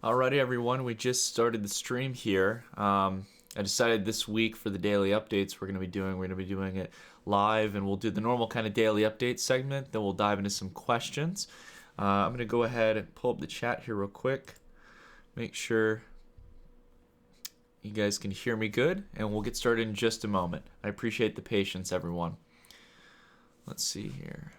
Alrighty, everyone, we just started the stream here. I decided this week for the daily updates we're gonna be doing it live, and we'll do the normal kind of daily update segment. Then we'll dive into some questions. I'm gonna go ahead and pull up the chat here real quick, make sure you guys can hear me good, and we'll get started in just a moment. I appreciate the patience, everyone. Let's see here.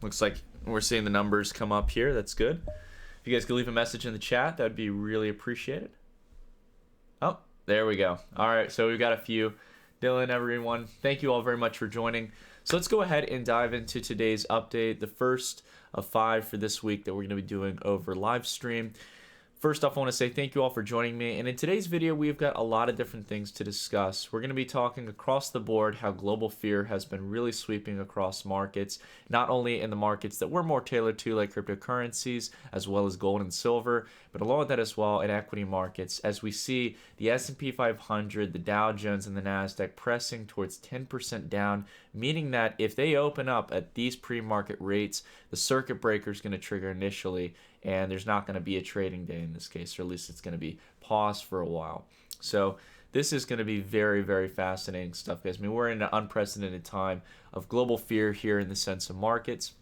Looks like we're seeing the numbers come up here. That's good. If you guys could leave a message in the chat, that would be really appreciated. Oh, there we go. All right, so we've got a few. Dylan, everyone, thank you all very much for joining. So let's go ahead and dive into today's update, the first of 5 for this week that we're going to be doing over live stream. First off, I want to say thank you all for joining me, and in today's video we've got a lot of different things to discuss. We're going to be talking across the board how global fear has been really sweeping across markets, not only in the markets that we're more tailored to like cryptocurrencies as well as gold and silver, but along with that as well in equity markets, as we see the S&P 500, the Dow Jones, and the Nasdaq pressing towards 10% down, meaning that if they open up at these pre-market rates, the circuit breaker is going to trigger initially, and there's not going to be a trading day in this case, or at least it's going to be paused for a while. So this is going to be very, very fascinating stuff, guys. I mean, we're in an unprecedented time of global fear here in the sense of markets.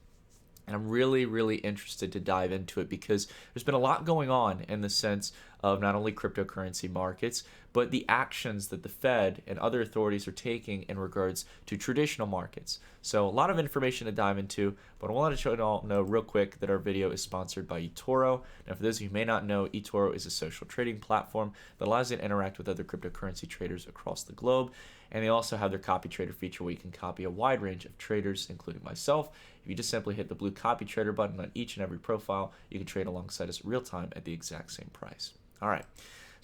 And I'm really, really interested to dive into it because there's been a lot going on in the sense of not only cryptocurrency markets, but the actions that the Fed and other authorities are taking in regards to traditional markets. So a lot of information to dive into, but I wanted to show you all know real quick that our video is sponsored by eToro. Now, for those of you who may not know, eToro is a social trading platform that allows you to interact with other cryptocurrency traders across the globe. And they also have their copy trader feature where you can copy a wide range of traders, including myself. If you just simply hit the blue copy trader button on each and every profile, you can trade alongside us real time at the exact same price. All right.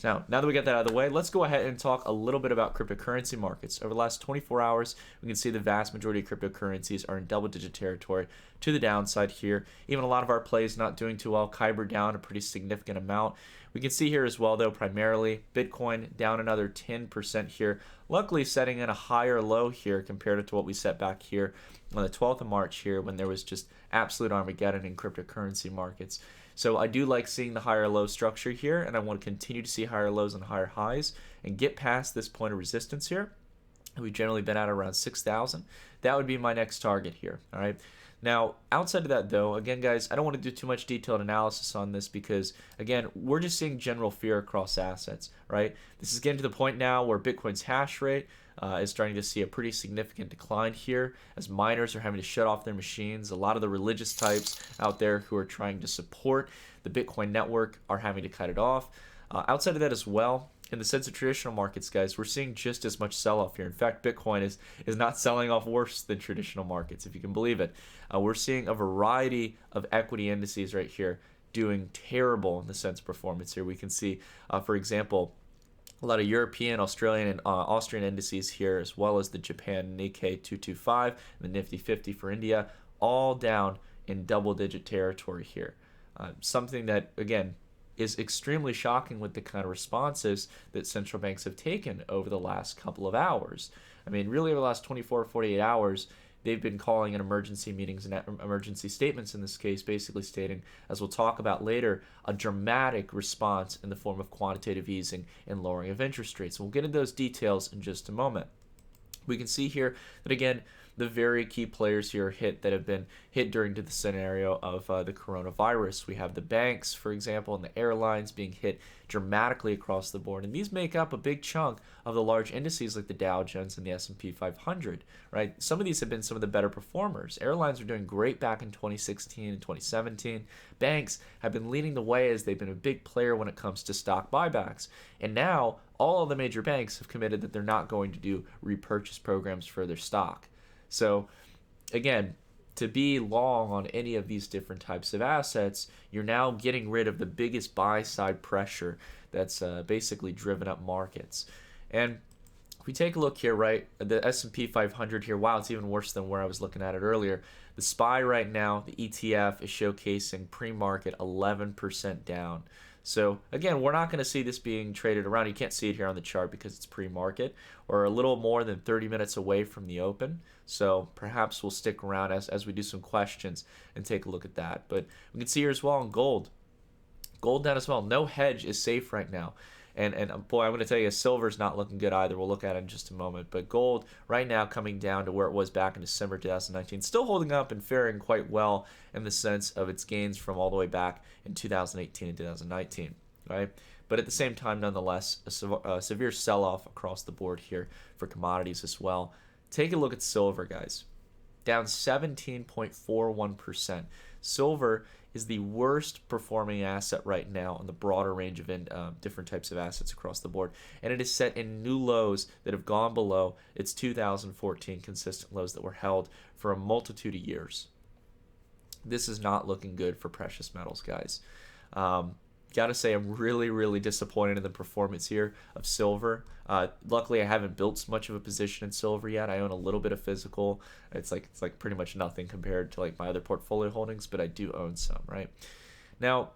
Now that we got that out of the way, let's go ahead and talk a little bit about cryptocurrency markets. Over the last 24 hours, we can see the vast majority of cryptocurrencies are in double-digit territory to the downside here. Even a lot of our plays not doing too well. Kyber down a pretty significant amount. We can see here as well, though, primarily Bitcoin down another 10% here. Luckily, setting in a higher low here compared to what we set back here on the 12th of March here when there was just absolute Armageddon in cryptocurrency markets. So I do like seeing the higher low structure here, and I want to continue to see higher lows and higher highs and get past this point of resistance here. We've generally been at around 6,000. That would be my next target here. All right. Now, outside of that, though, again, guys, I don't want to do too much detailed analysis on this because, again, we're just seeing general fear across assets, right? This is getting to the point now where Bitcoin's hash rate is starting to see a pretty significant decline here as miners are having to shut off their machines. A lot of the religious types out there who are trying to support the Bitcoin network are having to cut it off. Outside of that as well, in the sense of traditional markets, guys, we're seeing just as much sell-off here. In fact, Bitcoin is not selling off worse than traditional markets, if you can believe it. We're seeing a variety of equity indices right here doing terrible in the sense of performance here. We can see, for example, a lot of European, Australian, and Austrian indices here, as well as the Japan Nikkei 225 and the Nifty 50 for India, all down in double-digit territory here. Something that, again, is extremely shocking with the kind of responses that central banks have taken over the last couple of hours. I mean, really over the last 24 or 48 hours, they've been calling in emergency meetings and emergency statements in this case, basically stating, as we'll talk about later, a dramatic response in the form of quantitative easing and lowering of interest rates. We'll get into those details in just a moment. We can see here that, again, the very key players here that have been hit during the scenario of the coronavirus. We have the banks, for example, and the airlines being hit dramatically across the board. And these make up a big chunk of the large indices like the Dow Jones and the S&P 500, right? Some of these have been some of the better performers. Airlines were doing great back in 2016 and 2017. Banks have been leading the way as they've been a big player when it comes to stock buybacks. And now all of the major banks have committed that they're not going to do repurchase programs for their stock. So, again, to be long on any of these different types of assets, you're now getting rid of the biggest buy-side pressure that's basically driven up markets. And if we take a look here, right, the S&P 500 here, wow, it's even worse than where I was looking at it earlier. The SPY right now, the ETF, is showcasing pre-market 11% down. So again, we're not going to see this being traded around. You can't see it here on the chart because it's pre-market or a little more than 30 minutes away from the open. So perhaps we'll stick around as we do some questions and take a look at that. But we can see here as well in gold. Gold down as well. No hedge is safe right now. And boy, I'm going to tell you, silver's not looking good either. We'll look at it in just a moment. But gold right now coming down to where it was back in December 2019. Still holding up and faring quite well in the sense of its gains from all the way back in 2018 and 2019. Right? But at the same time, nonetheless, a severe sell-off across the board here for commodities as well. Take a look at silver, guys. Down 17.41%. Silver is the worst performing asset right now on the broader range of different types of assets across the board. And it is set in new lows that have gone below its 2014 consistent lows that were held for a multitude of years. This is not looking good for precious metals, guys. Gotta say, I'm really, really disappointed in the performance here of silver. Luckily, I haven't built much of a position in silver yet. I own a little bit of physical. It's like pretty much nothing compared to like my other portfolio holdings, but I do own some, right? Now,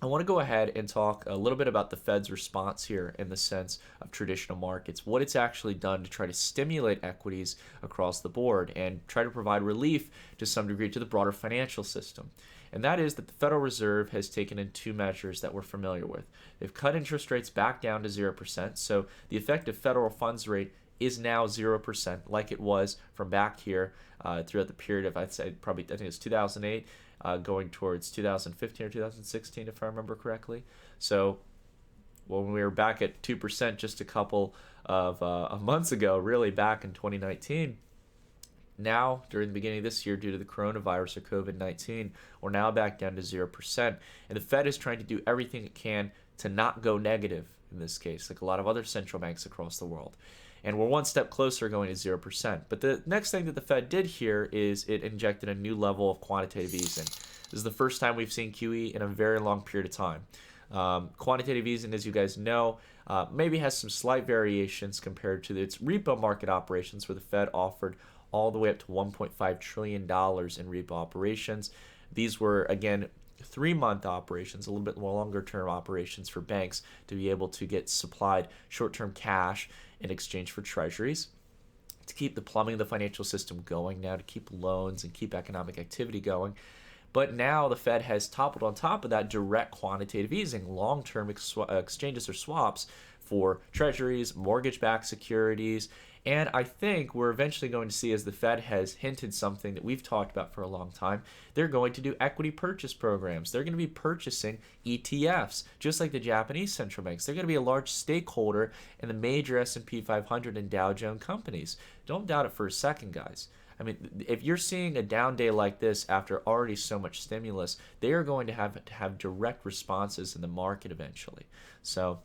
I want to go ahead and talk a little bit about the Fed's response here in the sense of traditional markets, what it's actually done to try to stimulate equities across the board and try to provide relief to some degree to the broader financial system. And that is that the Federal Reserve has taken in two measures that we're familiar with. They've cut interest rates back down to 0%, so the effective federal funds rate is now 0%, like it was from back here throughout the period of, I think it's 2008, going towards 2015 or 2016, if I remember correctly. So when we were back at 2% just a couple of months ago, really back in 2019, now, during the beginning of this year, due to the coronavirus or COVID-19, we're now back down to 0%. And the Fed is trying to do everything it can to not go negative in this case, like a lot of other central banks across the world. And we're one step closer going to 0%. But the next thing that the Fed did here is it injected a new level of quantitative easing. This is the first time we've seen QE in a very long period of time. Quantitative easing, as you guys know, maybe has some slight variations compared to its repo market operations, where the Fed offered all the way up to $1.5 trillion in repo operations. These were, again, 3-month operations, a little bit more longer-term operations for banks to be able to get supplied short-term cash in exchange for treasuries to keep the plumbing of the financial system going now, to keep loans and keep economic activity going. But now the Fed has toppled on top of that direct quantitative easing, long-term exchanges or swaps for treasuries, mortgage-backed securities. And I think we're eventually going to see, as the Fed has hinted something that we've talked about for a long time, they're going to do equity purchase programs. They're going to be purchasing ETFs, just like the Japanese central banks. They're going to be a large stakeholder in the major S&P 500 and Dow Jones companies. Don't doubt it for a second, guys. I mean, if you're seeing a down day like this after already so much stimulus, they are going to have direct responses in the market eventually. So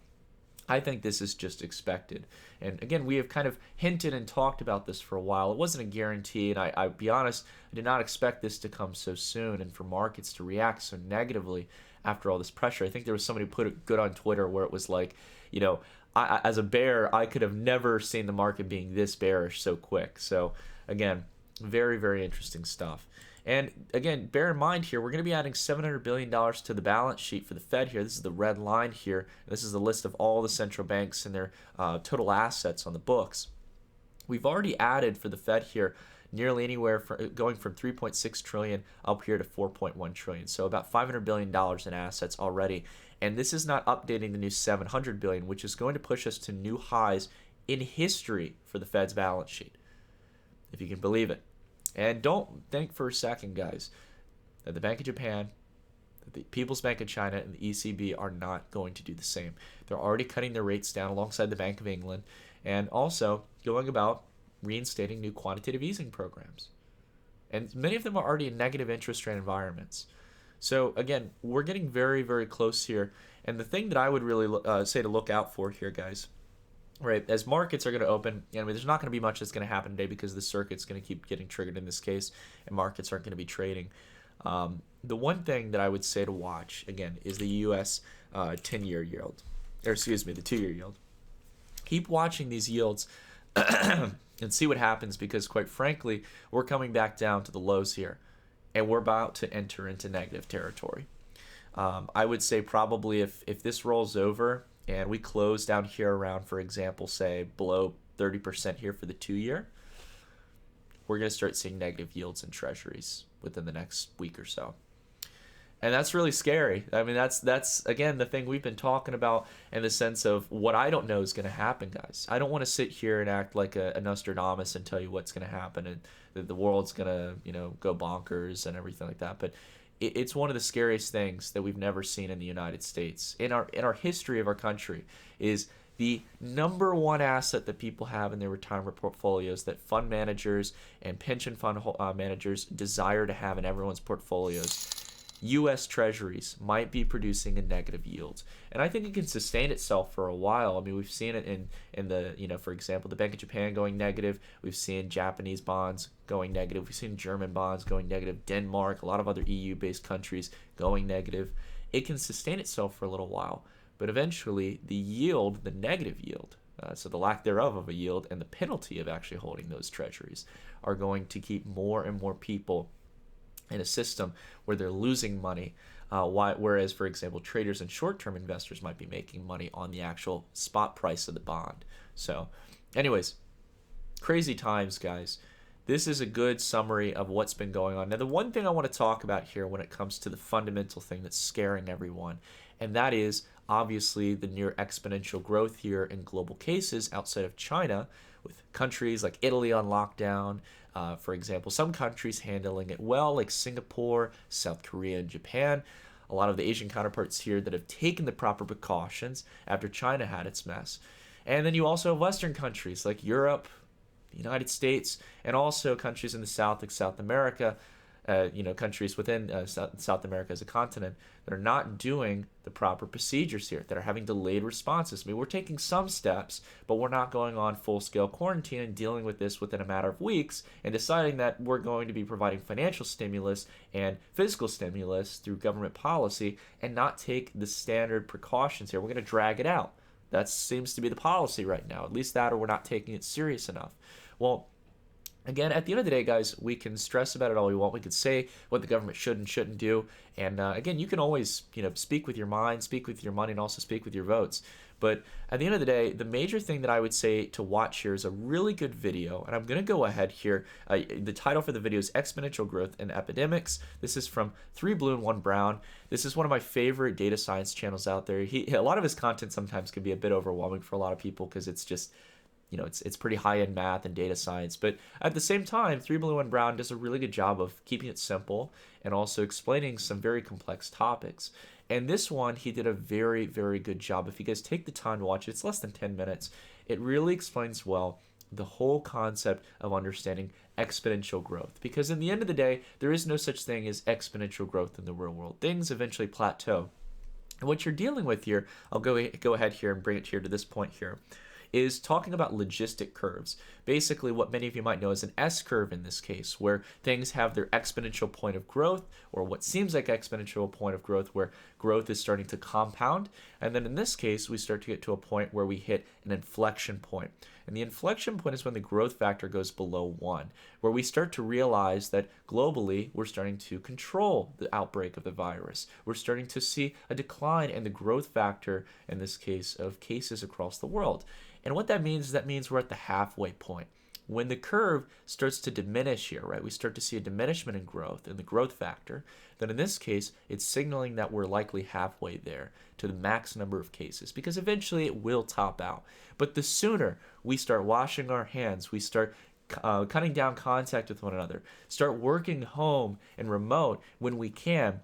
I think this is just expected. And again, we have kind of hinted and talked about this for a while. It wasn't a guarantee, and I'll be honest, I did not expect this to come so soon and for markets to react so negatively after all this pressure. I think there was somebody who put it good on Twitter where it was like, I, as a bear, I could have never seen the market being this bearish so quick. So again, very, very interesting stuff. And again, bear in mind here, we're going to be adding $700 billion to the balance sheet for the Fed here. This is the red line here. This is the list of all the central banks and their total assets on the books. We've already added for the Fed here nearly anywhere going from 3.6 trillion up here to 4.1 trillion. So about $500 billion in assets already. And this is not updating the new 700 billion, which is going to push us to new highs in history for the Fed's balance sheet, if you can believe it. And don't think for a second, guys, that the Bank of Japan, that the People's Bank of China, and the ECB are not going to do the same. They're already cutting their rates down alongside the Bank of England and also going about reinstating new quantitative easing programs. And many of them are already in negative interest rate environments. So again, we're getting very, very close here. And the thing that I would really say to look out for here, guys, right, as markets are going to open, there's not going to be much that's going to happen today because the circuit's going to keep getting triggered in this case, and markets aren't going to be trading. The one thing that I would say to watch, again, is the U.S. 10-year yield, or excuse me, the 2-year yield. Keep watching these yields and see what happens because, quite frankly, we're coming back down to the lows here, and we're about to enter into negative territory. I would say probably if this rolls over and we close down here around, for example, say below 30% here for the 2 year, we're going to start seeing negative yields in treasuries within the next week or so. And that's really scary. I mean, that's again the thing we've been talking about in the sense of what I don't know is going to happen, guys. I don't want to sit here and act like a Nostradamus and tell you what's going to happen and that the world's going to, go bonkers and everything like that. But it's one of the scariest things that we've never seen in the United States. In our history of our country is the number one asset that people have in their retirement portfolios that fund managers and pension fund managers desire to have in everyone's portfolios. U.S. Treasuries might be producing a negative yield, and I think it can sustain itself for a while. I mean, we've seen it in the, for example, the Bank of Japan going negative. We've seen Japanese bonds going negative. We've seen German bonds going negative. Denmark, a lot of other EU-based countries going negative. It can sustain itself for a little while, but eventually the yield, the negative yield, so the lack thereof of a yield and the penalty of actually holding those treasuries are going to keep more and more people in a system where they're losing money, whereas, for example, traders and short-term investors might be making money on the actual spot price of the bond. So, anyways, crazy times, guys. This is a good summary of what's been going on. Now, the one thing I want to talk about here when it comes to the fundamental thing that's scaring everyone, and that is obviously the near exponential growth here in global cases outside of China, with countries like Italy on lockdown, for example, some countries handling it well, like Singapore, South Korea, and Japan. A lot of the Asian counterparts here that have taken the proper precautions after China had its mess. And then you also have Western countries like Europe, the United States, and also countries in the South, like South America, countries within South America as a continent that are not doing the proper procedures here, that are having delayed responses. I mean, we're taking some steps, but we're not going on full-scale quarantine and dealing with this within a matter of weeks and deciding that we're going to be providing financial stimulus and physical stimulus through government policy and not take the standard precautions here. We're going to drag it out. That seems to be the policy right now. At least that, or we're not taking it serious enough. Well, again, at the end of the day, guys, we can stress about it all we want. We could say what the government should and shouldn't do. And again, you can always, speak with your mind, speak with your money, and also speak with your votes. But at the end of the day, the major thing that I would say to watch here is a really good video. And I'm going to go ahead here. The title for the video is Exponential Growth and Epidemics. This is from 3 Blue and 1 Brown. This is one of my favorite data science channels out there. A lot of his content sometimes can be a bit overwhelming for a lot of people because it's just, it's pretty high-end math and data science. But at the same time, 3 Blue and Brown does a really good job of keeping it simple and also explaining some very complex topics. And this one, he did a very, very good job. If you guys take the time to watch it, it's less than 10 minutes. It really explains well the whole concept of understanding exponential growth. Because in the end of the day, there is no such thing as exponential growth in the real world. Things eventually plateau. And what you're dealing with here, I'll go ahead here and bring it here to this point here, is talking about logistic curves. Basically, what many of you might know is an S-curve in this case, where things have their exponential point of growth, or what seems like exponential point of growth, where growth is starting to compound. And then in this case, we start to get to a point where we hit an inflection point. And the inflection point is when the growth factor goes below 1, where we start to realize that globally, we're starting to control the outbreak of the virus. We're starting to see a decline in the growth factor, in this case, of cases across the world. And what that means is we're at the halfway point. When the curve starts to diminish here, right, we start to see a diminishment in growth, in the growth factor, then in this case, it's signaling that we're likely halfway there to the max number of cases, because eventually it will top out. But the sooner we start washing our hands, we start cutting down contact with one another, start working home and remote when we can,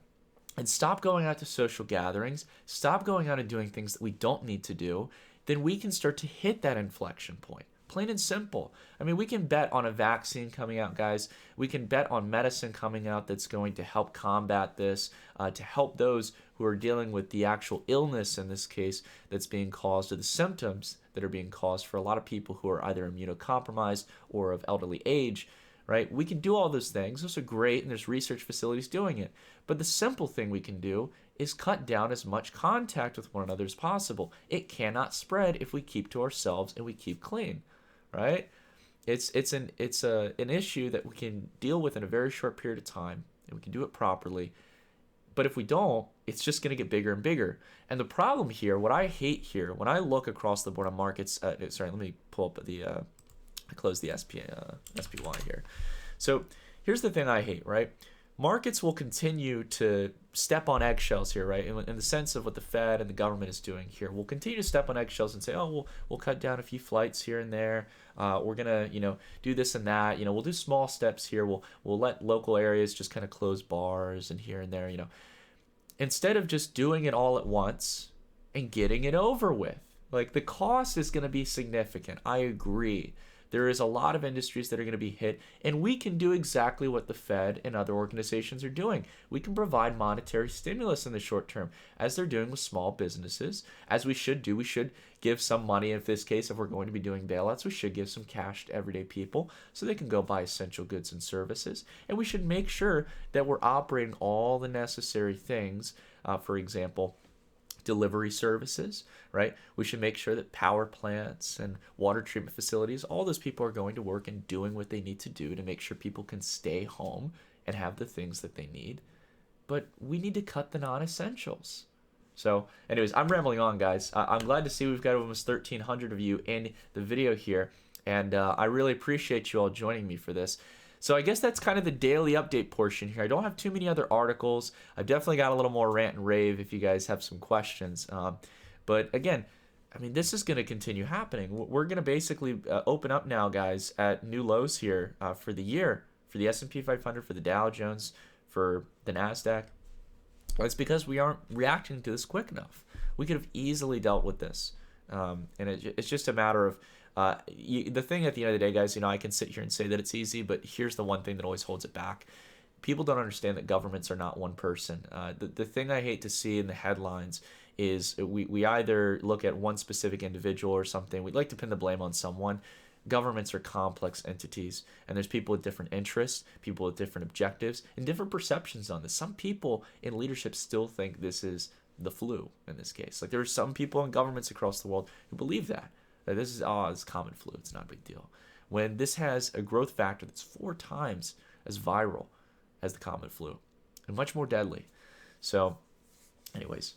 and stop going out to social gatherings, stop going out and doing things that we don't need to do, then we can start to hit that inflection point. Plain and simple. I mean, we can bet on a vaccine coming out, guys. We can bet on medicine coming out that's going to help combat this, to help those who are dealing with the actual illness, in this case, that's being caused, or the symptoms that are being caused for a lot of people who are either immunocompromised or of elderly age, right? We can do all those things. Those are great, and there's research facilities doing it. But the simple thing we can do is cut down as much contact with one another as possible. It cannot spread if we keep to ourselves and we keep clean, right? It's an issue that we can deal with in a very short period of time, and we can do it properly. But if we don't, it's just going to get bigger and bigger. And the problem here, what I hate here, when I look across the board on markets, sorry, let me pull up the, close the SPY here. So here's the thing I hate, right? Markets will continue to step on eggshells here, right? In the sense of what the Fed and the government is doing here, we'll continue to step on eggshells and say, oh, we'll cut down a few flights here and there. We're gonna, do this and that. We'll do small steps here. We'll let local areas just kind of close bars and here and there. Instead of just doing it all at once and getting it over with. Like, the cost is gonna be significant. I agree. There is a lot of industries that are going to be hit, and we can do exactly what the Fed and other organizations are doing. We can provide monetary stimulus in the short term, as they're doing with small businesses, as we should do. We should give some money. In this case, if we're going to be doing bailouts, we should give some cash to everyday people so they can go buy essential goods and services. And we should make sure that we're operating all the necessary things, for example, delivery services, right? We should make sure that power plants and water treatment facilities, all those people are going to work and doing what they need to do to make sure people can stay home and have the things that they need. But we need to cut the non-essentials. So anyways, I'm rambling on, guys. I'm glad to see we've got almost 1,300 of you in the video here, and I really appreciate you all joining me for this. So I guess that's kind of the daily update portion here. I don't have too many other articles. I've definitely got a little more rant and rave if you guys have some questions. But again, I mean, this is going to continue happening. We're going to basically open up now, guys, at new lows here for the year, for the S&P 500, for the Dow Jones, for the NASDAQ. It's because we aren't reacting to this quick enough. We could have easily dealt with this. And it's just a matter of the thing at the end of the day, guys, I can sit here and say that it's easy, but here's the one thing that always holds it back. People don't understand that governments are not one person. The thing I hate to see in the headlines is we either look at one specific individual or something. We'd like to pin the blame on someone. Governments are complex entities, and there's people with different interests, people with different objectives, and different perceptions on this. Some people in leadership still think this is the flu in this case. Like, there are some people in governments across the world who believe that this is it's common flu, it's not a big deal. When this has a growth factor that's 4 times as viral as the common flu and much more deadly. So anyways,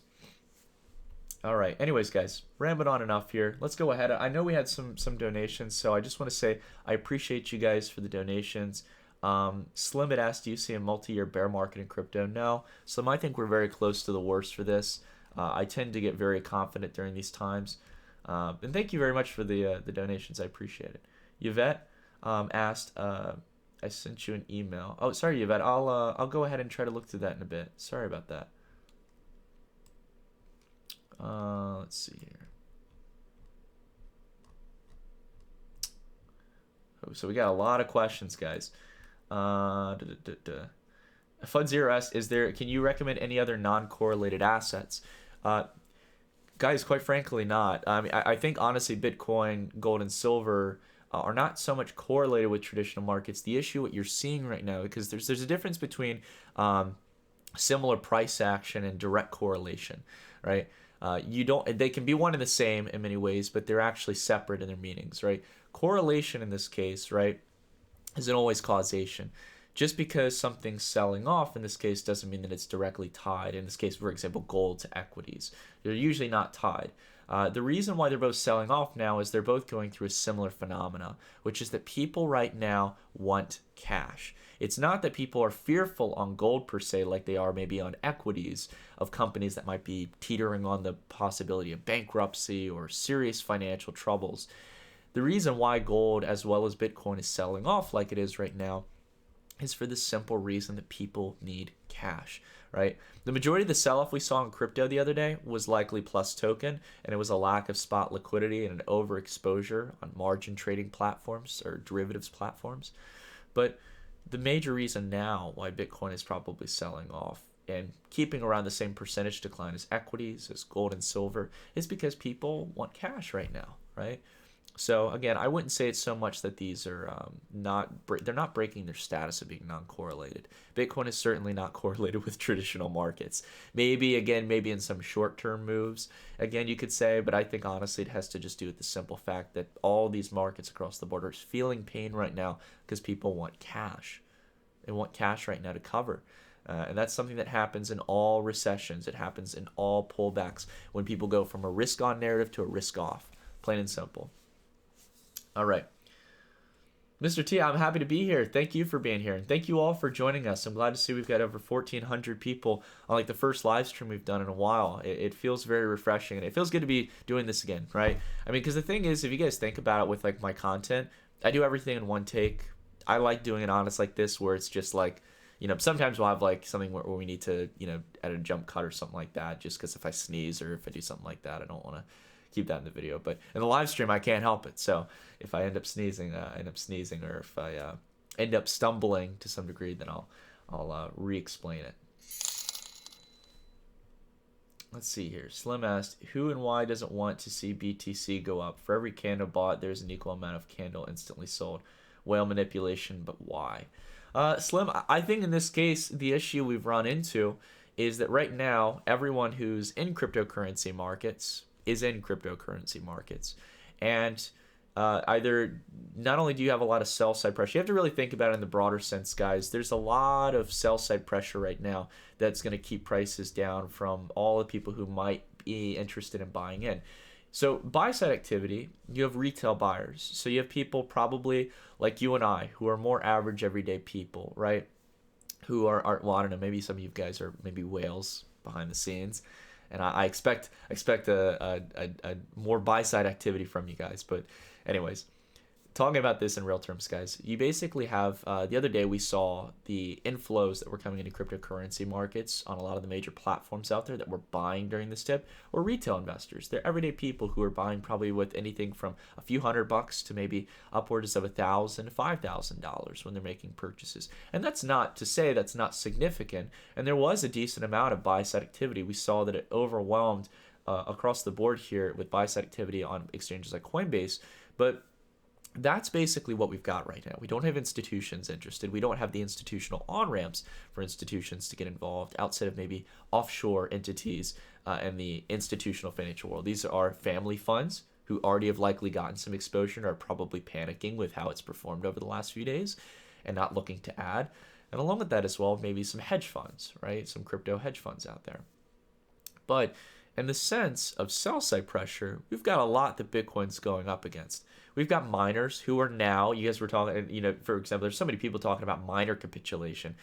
all right. Anyways, guys, rambling on enough here. Let's go ahead. I know we had some donations, so I just want to say I appreciate you guys for the donations. Slim had asked, do you see a multi-year bear market in crypto? No. Slim, I think we're very close to the worst for this. I tend to get very confident during these times. And thank you very much for the donations. I appreciate it. Yvette asked, I sent you an email. Oh, sorry, Yvette. I'll go ahead and try to look through that in a bit. Sorry about that. Let's see here. Oh, so we got a lot of questions, guys. Fund Zero S, can you recommend any other non-correlated assets? Guys, quite frankly, not. I think honestly, Bitcoin, gold, and silver are not so much correlated with traditional markets. The issue, what you're seeing right now, because there's a difference between similar price action and direct correlation, right? They can be one and the same in many ways, but they're actually separate in their meanings, right? Correlation in this case, right, isn't always causation. Just because something's selling off in this case doesn't mean that it's directly tied. In this case, for example, gold to equities. They're usually not tied. The reason why they're both selling off now is they're both going through a similar phenomena, which is that people right now want cash. It's not that people are fearful on gold per se like they are maybe on equities of companies that might be teetering on the possibility of bankruptcy or serious financial troubles. The reason why gold as well as Bitcoin is selling off like it is right now is for the simple reason that people need cash, right? The majority of the sell-off we saw in crypto the other day was likely plus token, and it was a lack of spot liquidity and an overexposure on margin trading platforms or derivatives platforms. But the major reason now why Bitcoin is probably selling off and keeping around the same percentage decline as equities, as gold and silver, is because people want cash right now, right? So again, I wouldn't say it's so much that these are they're not breaking their status of being non-correlated. Bitcoin is certainly not correlated with traditional markets. Maybe in some short-term moves, again, you could say, but I think honestly it has to just do with the simple fact that all these markets across the border is feeling pain right now because people want cash. They want cash right now to cover. And that's something that happens in all recessions. It happens in all pullbacks when people go from a risk-on narrative to a risk-off. Plain and simple. All right. Mr. T, I'm happy to be here. Thank you for being here. And thank you all for joining us. I'm glad to see we've got over 1,400 people on like the first live stream we've done in a while. It feels very refreshing. And it feels good to be doing this again, right? I mean, because the thing is, if you guys think about it with like my content, I do everything in one take. I like doing it honest like this where it's just like, sometimes we'll have like something where we need to, add a jump cut or something like that just because if I sneeze or if I do something like that, I don't want to keep that in the video. But in the live stream, I can't help it. So if I end up sneezing, or if I end up stumbling to some degree, then I'll re-explain it. Let's see here. Slim asked, who and why doesn't want to see BTC go up? For every candle bought, there's an equal amount of candle instantly sold. Whale manipulation, but why? Slim, I think in this case, the issue we've run into is that right now, everyone who's in cryptocurrency markets is in cryptocurrency markets. And either not only do you have a lot of sell side pressure, you have to really think about it in the broader sense, guys. There's a lot of sell side pressure right now that's going to keep prices down from all the people who might be interested in buying in. So buy side activity, you have retail buyers. So you have people probably like you and I who are more average everyday people, right? Who are well, I don't know, maybe some of you guys are maybe whales behind the scenes. And I expect a more buy side activity from you guys. But anyways, talking about this in real terms, guys, you basically have the other day we saw the inflows that were coming into cryptocurrency markets on a lot of the major platforms out there that were buying during this dip were retail investors. They're everyday people who are buying probably with anything from a few $100 to maybe upwards of $1,000 to $5,000 when they're making purchases. And that's not to say that's not significant. And there was a decent amount of buy side activity. We saw that it overwhelmed across the board here with buy side activity on exchanges like Coinbase. But that's basically what we've got right now. We don't have institutions interested. We don't have the institutional on-ramps for institutions to get involved outside of maybe offshore entities and the institutional financial world. These are family funds who already have likely gotten some exposure and are probably panicking with how it's performed over the last few days and not looking to add. And along with that as well, maybe some hedge funds, right? Some crypto hedge funds out there. But in the sense of sell side pressure, we've got a lot that Bitcoin's going up against. We've got miners who are now, you guys were talking, for example, there's so many people talking about miner capitulation.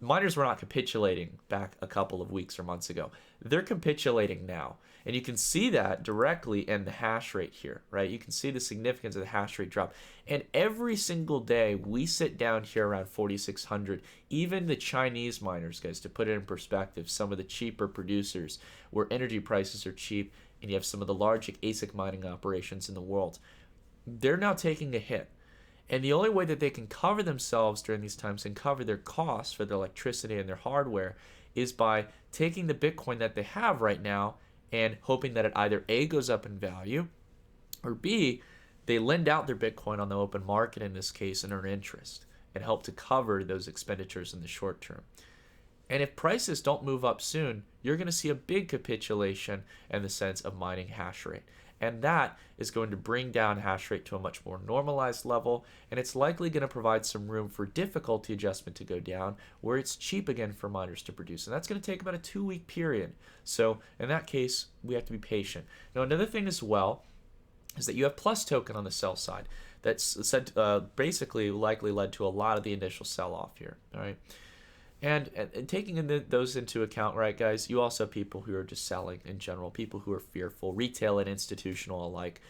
Miners were not capitulating back a couple of weeks or months ago. They're capitulating now. And you can see that directly in the hash rate here, right? You can see the significance of the hash rate drop. And every single day, we sit down here around 4,600. Even the Chinese miners, guys, to put it in perspective, some of the cheaper producers where energy prices are cheap, and you have some of the large ASIC mining operations in the world, they're now taking a hit. And the only way that they can cover themselves during these times and cover their costs for their electricity and their hardware is by taking the Bitcoin that they have right now and hoping that it either A, goes up in value, or B, they lend out their Bitcoin on the open market in this case and earn interest and help to cover those expenditures in the short term. And if prices don't move up soon, you're going to see a big capitulation in the sense of mining hash rate. And that is going to bring down hash rate to a much more normalized level, and it's likely going to provide some room for difficulty adjustment to go down where it's cheap again for miners to produce. And that's going to take about a 2-week period. So in that case, we have to be patient. Now, another thing as well is that you have Plus token on the sell side. That's said basically likely led to a lot of the initial sell-off here. All right. And taking those into account, right, guys, you also have people who are just selling in general, people who are fearful, retail and institutional alike.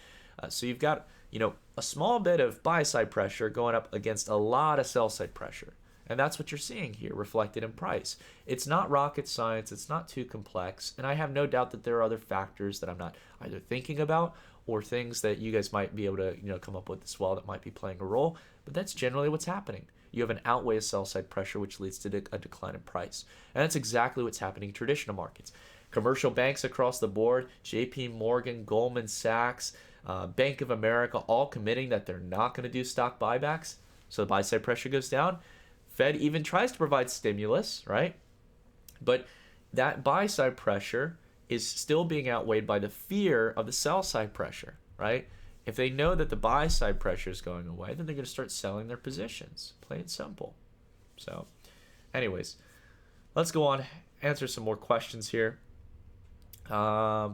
So you've got, a small bit of buy-side pressure going up against a lot of sell-side pressure. And that's what you're seeing here reflected in price. It's not rocket science. It's not too complex. And I have no doubt that there are other factors that I'm not either thinking about or things that you guys might be able to, come up with as well that might be playing a role. But that's generally what's happening. You have an outweigh of sell-side pressure, which leads to a decline in price. And that's exactly what's happening in traditional markets. Commercial banks across the board, JP Morgan, Goldman Sachs, Bank of America, all committing that they're not going to do stock buybacks. So the buy-side pressure goes down. Fed even tries to provide stimulus, right? But that buy-side pressure is still being outweighed by the fear of the sell-side pressure, right? If they know that the buy side pressure is going away, then they're going to start selling their positions. Plain and simple. So, anyways, let's go on, answer some more questions here. I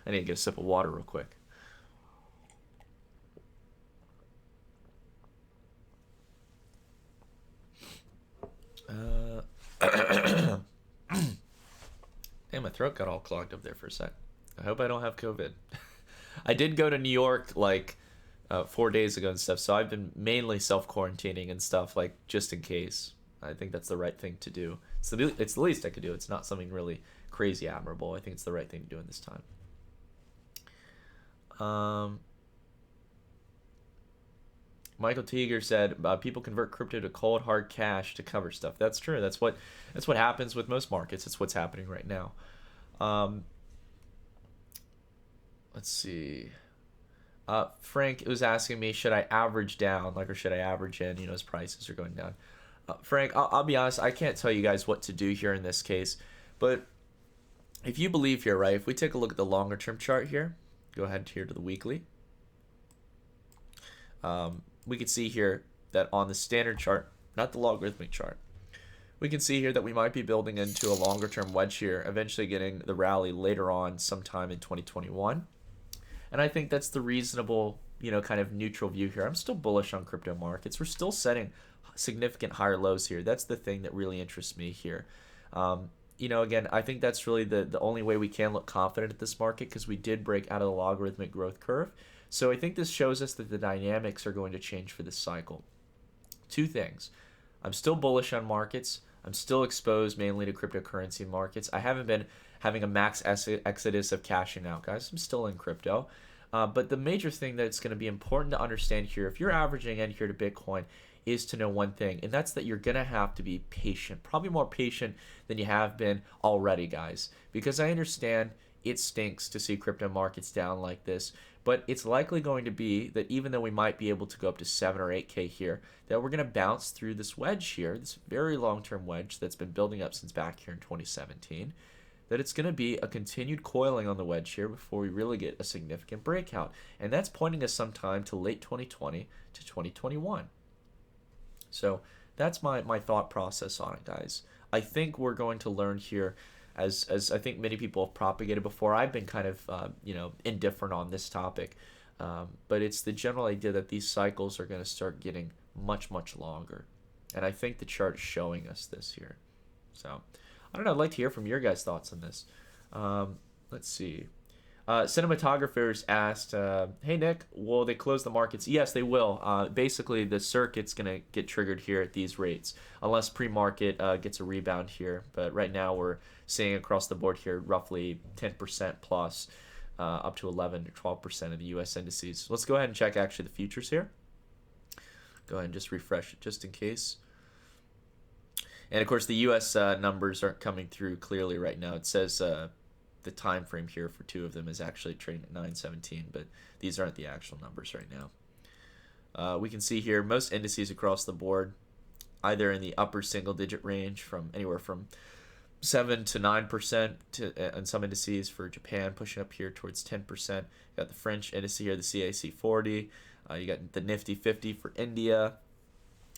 need to get a sip of water real quick. Damn, my throat got all clogged up there for a sec. I hope I don't have COVID. I did go to New York like 4 days ago and stuff, so I've been mainly self-quarantining and stuff, like just in case. I think that's the right thing to do. It's the least I could do. It's not something really crazy admirable. I think it's the right thing to do in this time. Michael Teeger said people convert crypto to cold hard cash to cover stuff. That's true. That's what happens with most markets. It's what's happening right now. Let's see. Frank was asking me, should I average down, like, or should I average in? As prices are going down. Frank, I'll be honest. I can't tell you guys what to do here in this case, but if you believe here, right? If we take a look at the longer term chart here, go ahead here to the weekly. We can see here that on the standard chart, not the logarithmic chart, we can see here that we might be building into a longer term wedge here, eventually getting the rally later on sometime in 2021. And I think that's the reasonable, kind of neutral view here. I'm still bullish on crypto markets. We're still setting significant higher lows here. That's the thing that really interests me here. Again, I think that's really the only way we can look confident at this market, because we did break out of the logarithmic growth curve. So I think this shows us that the dynamics are going to change for this cycle. Two things. I'm still bullish on markets. I'm still exposed mainly to cryptocurrency markets. I haven't been having a max exodus of cashing out, guys. I'm still in crypto. But the major thing that's going to be important to understand here, if you're averaging in here to Bitcoin, is to know one thing, and that's that you're going to have to be patient, probably more patient than you have been already, guys, because I understand it stinks to see crypto markets down like this, but it's likely going to be that even though we might be able to go up to 7 or 8K here, that we're going to bounce through this wedge here, this very long-term wedge that's been building up since back here in 2017, that it's going to be a continued coiling on the wedge here before we really get a significant breakout. And that's pointing us sometime to late 2020 to 2021. So that's my thought process on it, guys. I think we're going to learn here, as I think many people have propagated before. I've been kind of, indifferent on this topic. But it's the general idea that these cycles are going to start getting much, much longer. And I think the chart is showing us this here. So, I don't know. I'd like to hear from your guys' thoughts on this. Let's see. Cinematographers asked, hey, Nick, will they close the markets? Yes, they will. Basically, the circuit's going to get triggered here at these rates, unless pre-market gets a rebound here. But right now, we're seeing across the board here roughly 10% plus, up to 11 to 12% of the U.S. indices. Let's go ahead and check actually the futures here. Go ahead and just refresh it just in case. And of course, the U.S. Numbers aren't coming through clearly right now. It says the time frame here for two of them is actually trading at 9:17, but these aren't the actual numbers right now. We can see here most indices across the board, either in the upper single-digit range, from anywhere from 7 to 9%, to and some indices for Japan pushing up here towards 10%. You got the French index here, the CAC 40. You got the Nifty 50 for India.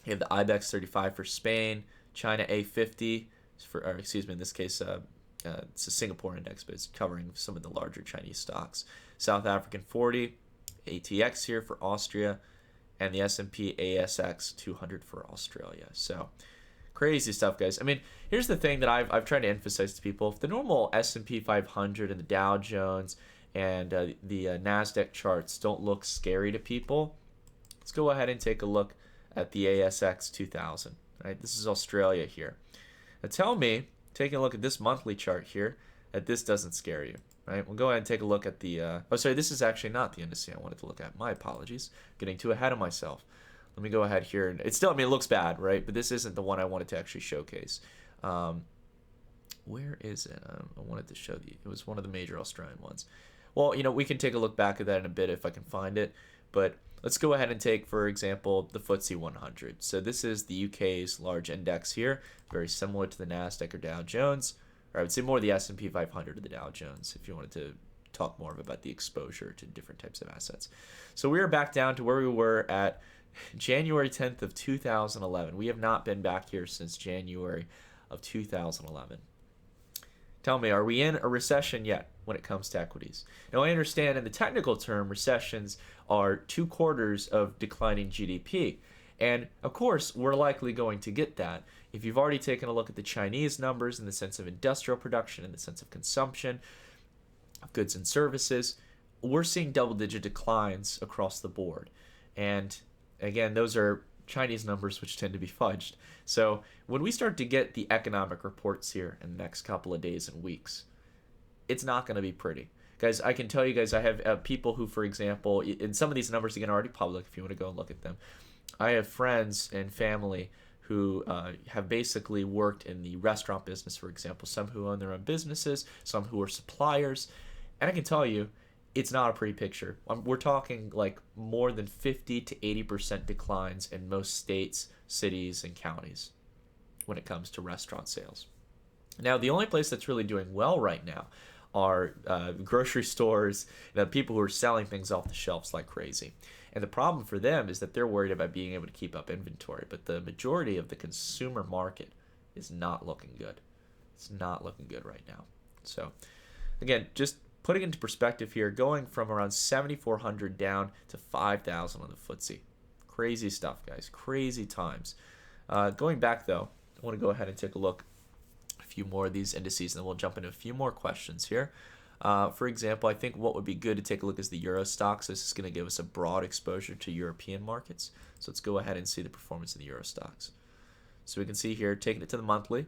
You have the IBEX 35 for Spain. China A50 in this case, it's a Singapore index, but it's covering some of the larger Chinese stocks. South African 40, ATX here for Austria, and the S&P ASX 200 for Australia. So crazy stuff, guys. I mean, here's the thing that I've tried to emphasize to people. If the normal S&P 500 and the Dow Jones and the NASDAQ charts don't look scary to people, let's go ahead and take a look at the ASX 2000. Right, this is Australia here. Now tell me, taking a look at this monthly chart here, that this doesn't scare you. Right, we'll go ahead and take a look at the. This is actually not the indice I wanted to look at. My apologies, getting too ahead of myself. Let me go ahead here, and it's still. I mean, it looks bad, right? But this isn't the one I wanted to actually showcase. Where is it? I wanted to show you. It was one of the major Australian ones. Well, we can take a look back at that in a bit if I can find it, but. Let's go ahead and take, for example, the FTSE 100. So this is the UK's large index here, very similar to the NASDAQ or Dow Jones, or I would say more the S&P 500 or the Dow Jones if you wanted to talk more about the exposure to different types of assets. So we are back down to where we were at January 10th of 2011. We have not been back here since January of 2011. Tell me, are we in a recession yet when it comes to equities? Now, I understand in the technical term, recessions are 2 quarters of declining GDP. And of course, we're likely going to get that. If you've already taken a look at the Chinese numbers in the sense of industrial production, in the sense of consumption, of goods and services, we're seeing double-digit declines across the board. And again, those are Chinese numbers which tend to be fudged. So when we start to get the economic reports here in the next couple of days and weeks, it's not going to be pretty. Guys, I can tell you guys, I have people who, for example, and some of these numbers again are already public if you want to go and look at them. I have friends and family who have basically worked in the restaurant business, for example, some who own their own businesses, some who are suppliers. And I can tell you, it's not a pretty picture. We're talking like more than 50 to 80% declines in most states, cities, and counties when it comes to restaurant sales. Now, the only place that's really doing well right now are grocery stores, people who are selling things off the shelves like crazy. And the problem for them is that they're worried about being able to keep up inventory. But the majority of the consumer market is not looking good. It's not looking good right now. So, again, just putting into perspective here, going from around 7,400 down to 5,000 on the FTSE. Crazy stuff, guys. Crazy times. Going back, though, I want to go ahead and take a look at a few more of these indices, and then we'll jump into a few more questions here. For example, I think what would be good to take a look is the Euro stocks. This is going to give us a broad exposure to European markets. So let's go ahead and see the performance in the Euro stocks. So we can see here, taking it to the monthly,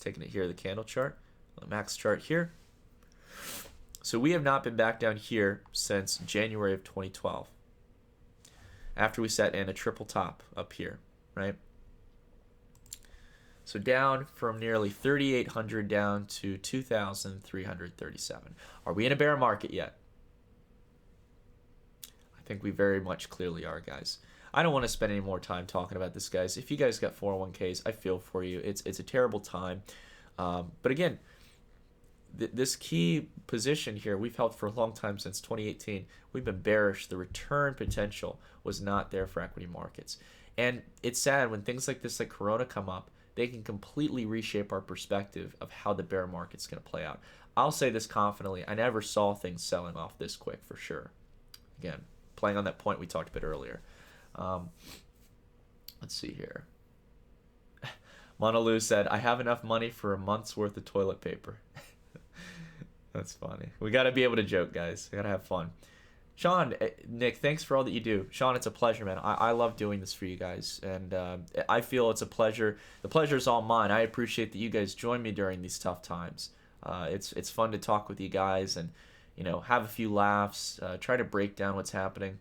taking it here, the candle chart, the max chart here. So we have not been back down here since January of 2012, after we set in a triple top up here, right? So down from nearly 3,800 down to 2,337. Are we in a bear market yet? I think we very much clearly are, guys. I don't want to spend any more time talking about this, guys. If you guys got 401ks, I feel for you. It's a terrible time. But again, this key position here we've held for a long time, since 2018. We've been bearish. The return potential was not there for equity markets. And it's sad when things like this, like Corona, come up. They can completely reshape our perspective of how the bear market's going to play out. I'll say this confidently. I never saw things selling off this quick, for sure. Again, playing on that point we talked a bit earlier. Let's see here. Monaloo said, I have enough money for a month's worth of toilet paper. That's funny. We got to be able to joke, guys. We got to have fun. Sean, Nick, thanks for all that you do. Sean, it's a pleasure, man. I love doing this for you guys, and I feel it's a pleasure. The pleasure is all mine. I appreciate that you guys join me during these tough times. It's fun to talk with you guys and, have a few laughs, try to break down what's happening.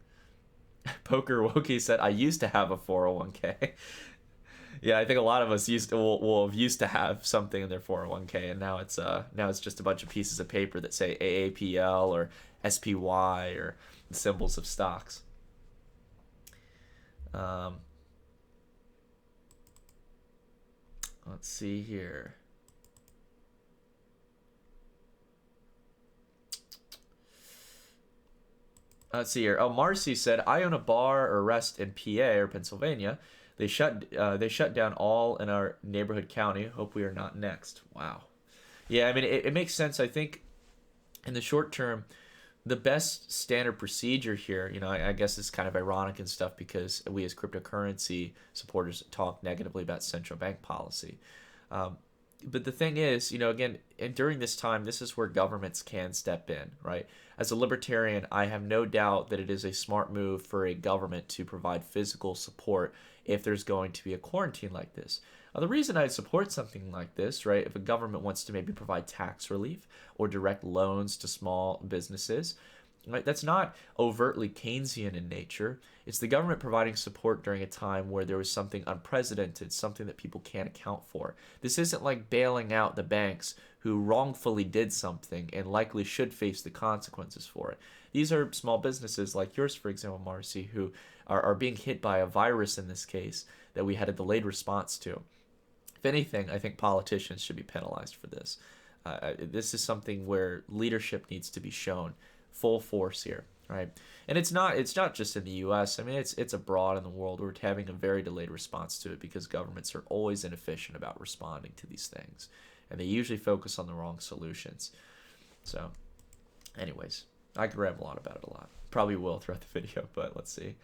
Poker Wokey said, I used to have a 401k. Yeah, I think a lot of us will have used to have something in their 401k, and now it's just a bunch of pieces of paper that say AAPL or SPY or the symbols of stocks. Let's see here. Let's see here. Oh, Marcy said, I own a bar or rest in PA or Pennsylvania. They shut down all in our neighborhood county. Hope we are not next. Wow. Yeah, I mean, it makes sense. I think in the short term, the best standard procedure here, I guess it's kind of ironic and stuff because we as cryptocurrency supporters talk negatively about central bank policy. But the thing is, again, and during this time, this is where governments can step in, right? As a libertarian, I have no doubt that it is a smart move for a government to provide physical support if there's going to be a quarantine like this. The reason I'd support something like this, right, if a government wants to maybe provide tax relief or direct loans to small businesses, right, that's not overtly Keynesian in nature. It's the government providing support during a time where there was something unprecedented, something that people can't account for. This isn't like bailing out the banks who wrongfully did something and likely should face the consequences for it. These are small businesses like yours, for example, Marcy, who are being hit by a virus in this case that we had a delayed response to. If anything, I think politicians should be penalized for this. This is something where leadership needs to be shown full force here. right? And it's not just in the U.S. I mean, it's abroad in the world. We're having a very delayed response to it because governments are always inefficient about responding to these things, and they usually focus on the wrong solutions. So, anyways, I could ramble on about it a lot. Probably will throughout the video, but let's see.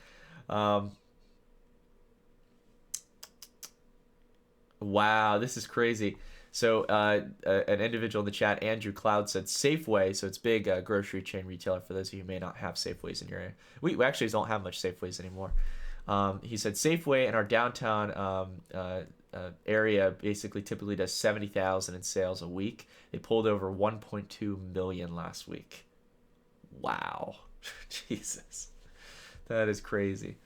Wow, this is crazy. So an individual in the chat, Andrew Cloud, said Safeway. So it's big grocery chain retailer for those of you who may not have Safeways in your area. We actually don't have much Safeways anymore. He said Safeway in our downtown area basically typically does 70,000 in sales a week. They pulled over 1.2 million last week. Wow. Jesus. That is crazy.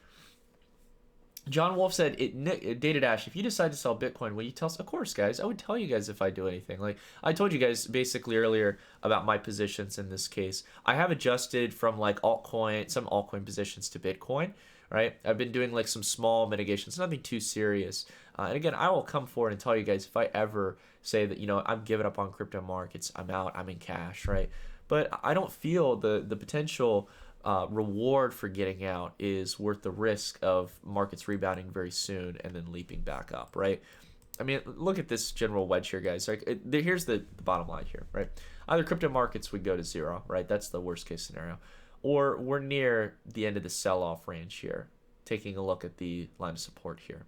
John Wolf said, Data Dash, if you decide to sell Bitcoin, will you tell us? Of course, guys. I would tell you guys if I do anything. Like, I told you guys basically earlier about my positions in this case. I have adjusted from like some altcoin positions to Bitcoin, right? I've been doing like some small mitigations, nothing too serious. And again, I will come forward and tell you guys if I ever say that, I'm giving up on crypto markets, I'm out, I'm in cash, right? But I don't feel the potential reward for getting out is worth the risk of markets rebounding very soon and then leaping back up, right? I mean, look at this general wedge here, guys. Like, here's the bottom line here, right? Either crypto markets would go to zero, right? That's the worst case scenario. Or we're near the end of the sell-off range here, taking a look at the line of support here.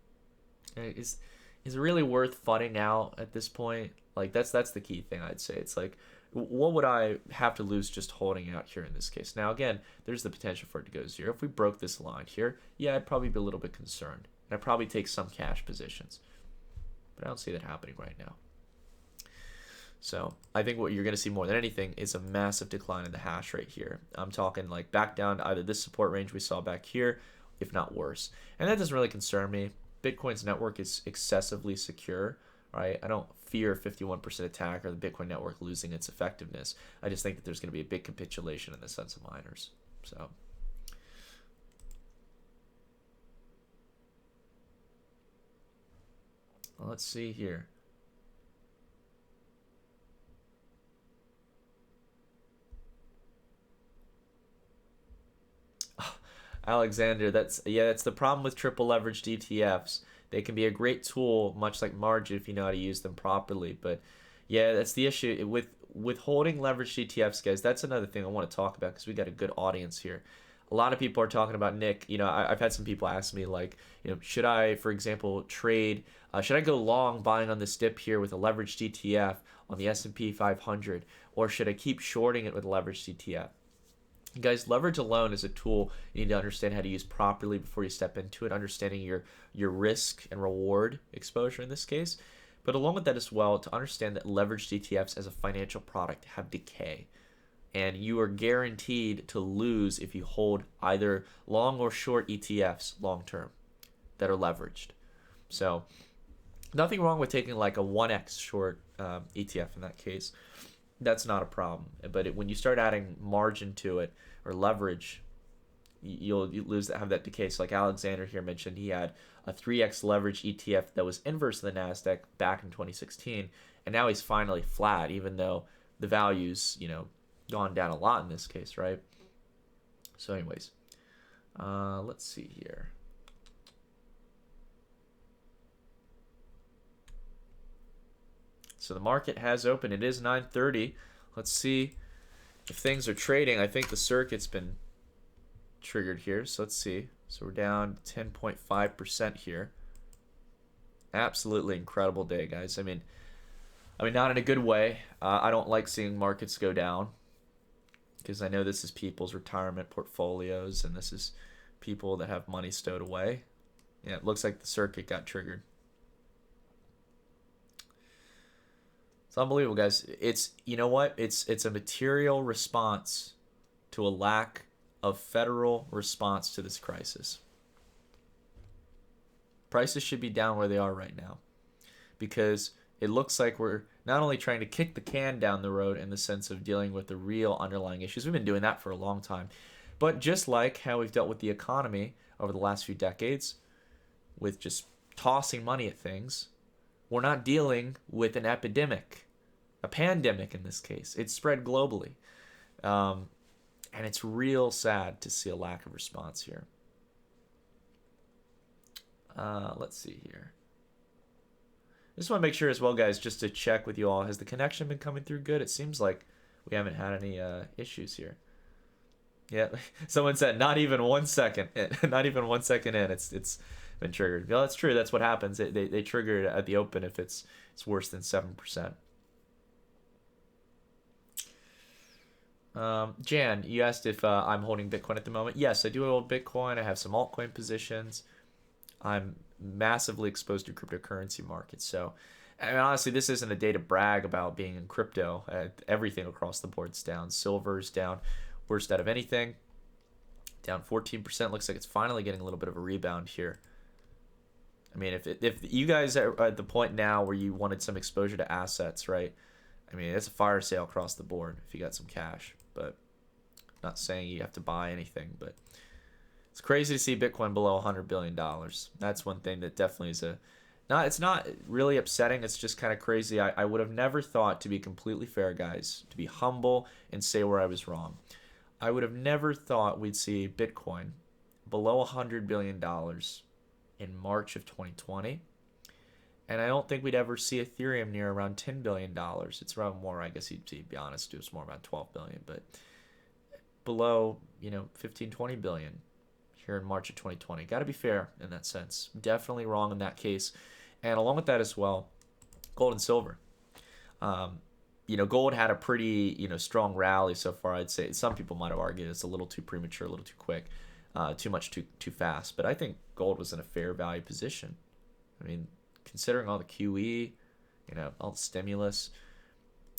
Is it really worth funning out at this point? Like, that's the key thing I'd say. It's like, what would I have to lose just holding out here in this case? Now, again, there's the potential for it to go to zero. If we broke this line here, yeah, I'd probably be a little bit concerned. And I'd probably take some cash positions. But I don't see that happening right now. So I think what you're going to see more than anything is a massive decline in the hash rate here. I'm talking like back down to either this support range we saw back here, if not worse. And that doesn't really concern me. Bitcoin's network is excessively secure, right? I don't fear 51% attack or the Bitcoin network losing its effectiveness. I just think that there's going to be a big capitulation in the sense of miners. So let's see here. Alexander, that's the problem with triple leveraged ETFs. They can be a great tool, much like margin, if you know how to use them properly. But yeah, that's the issue with holding leveraged ETFs, guys. That's another thing I want to talk about because we got a good audience here. A lot of people are talking about, Nick. I've had some people ask me like, should I, for example, trade? Should I go long buying on this dip here with a leveraged ETF on the S&P 500, or should I keep shorting it with a leveraged ETF? Guys, leverage alone is a tool you need to understand how to use properly before you step into it, understanding your risk and reward exposure in this case. But along with that as well, to understand that leveraged ETFs as a financial product have decay. And you are guaranteed to lose if you hold either long or short ETFs long term that are leveraged. So nothing wrong with taking like a 1x short ETF in that case. That's not a problem. But when you start adding margin to it or leverage, you have that decay. So like Alexander here mentioned, he had a 3x leverage ETF that was inverse to the NASDAQ back in 2016. And now he's finally flat, even though the value's, gone down a lot in this case, right? So anyways, let's see here. So the market has opened. It is 9:30. Let's see if things are trading. I think the circuit's been triggered here. So let's see. So we're down 10.5% here. Absolutely incredible day, guys. I mean, not in a good way. I don't like seeing markets go down because I know this is people's retirement portfolios and this is people that have money stowed away. Yeah, it looks like the circuit got triggered. It's unbelievable, guys. It's, it's a material response to a lack of federal response to this crisis. Prices should be down where they are right now because it looks like we're not only trying to kick the can down the road in the sense of dealing with the real underlying issues. We've been doing that for a long time. But just like how we've dealt with the economy over the last few decades with just tossing money at things, we're not dealing with an epidemic, a pandemic in this case. It's spread globally. And it's real sad to see a lack of response here. Let's see here. I just want to make sure as well, guys, just to check with you all. Has the connection been coming through good? It seems like we haven't had any issues here. Yeah, someone said not even 1 second. Not even 1 second in, it's been triggered. Yeah, that's true. That's what happens. They trigger it at the open if it's worse than 7%. Jan, you asked if I'm holding Bitcoin at the moment. Yes, I do hold Bitcoin. I have some altcoin positions. I'm massively exposed to cryptocurrency markets. So, and honestly, this isn't a day to brag about being in crypto. Everything across the board's down. Silver's down. Worst out of anything. Down 14%. Looks like it's finally getting a little bit of a rebound here. I mean, if you guys are at the point now where you wanted some exposure to assets, right? I mean, it's a fire sale across the board if you got some cash. But not saying you have to buy anything, but it's crazy to see Bitcoin below $100 billion. That's one thing that definitely is it's not really upsetting. It's just kind of crazy. I would have never thought, to be completely fair, guys, to be humble and say where I was wrong. I would have never thought we'd see Bitcoin below $100 billion in March of 2020. And I don't think we'd ever see Ethereum near around $10 billion. It's around more, I guess, to be honest, it was more around 12 billion, but below, 15, 20 billion here in March of 2020. Got to be fair in that sense. Definitely wrong in that case. And along with that as well, gold and silver. Gold had a pretty, strong rally so far, I'd say. Some people might have argued it's a little too premature, a little too quick, too much too fast. But I think gold was in a fair value position. I mean, considering all the QE, all the stimulus,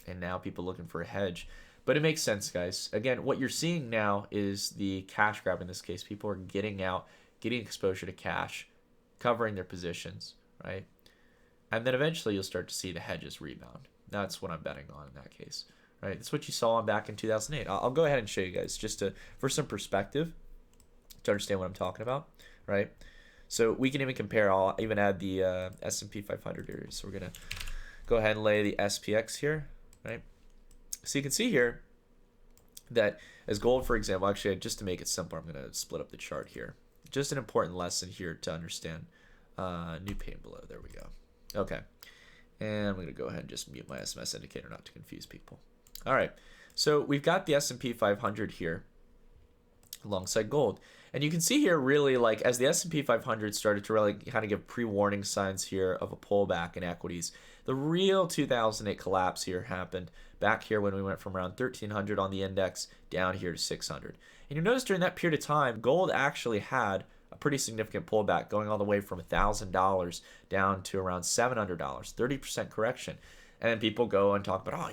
and now people looking for a hedge. But it makes sense, guys. Again, what you're seeing now is the cash grab in this case. People are getting out, getting exposure to cash, covering their positions, right? And then eventually you'll start to see the hedges rebound. That's what I'm betting on in that case, right? That's what you saw back in 2008. I'll go ahead and show you guys just for some perspective to understand what I'm talking about, right? So we can even compare. I'll even add the S&P 500 here. So we're going to go ahead and lay the SPX here, right? So you can see here that as gold, for example, actually, just to make it simpler, I'm going to split up the chart here. Just an important lesson here to understand. New pane below. There we go. Okay. And I'm going to go ahead and just mute my SMS indicator not to confuse people. All right. So we've got the S&P 500 here alongside gold. And you can see here really like as the S&P 500 started to really kind of give pre-warning signs here of a pullback in equities, the real 2008 collapse here happened back here when we went from around 1,300 on the index down here to 600. And you notice during that period of time, gold actually had a pretty significant pullback going all the way from $1,000 down to around $700, 30% correction. And then people go and talk about,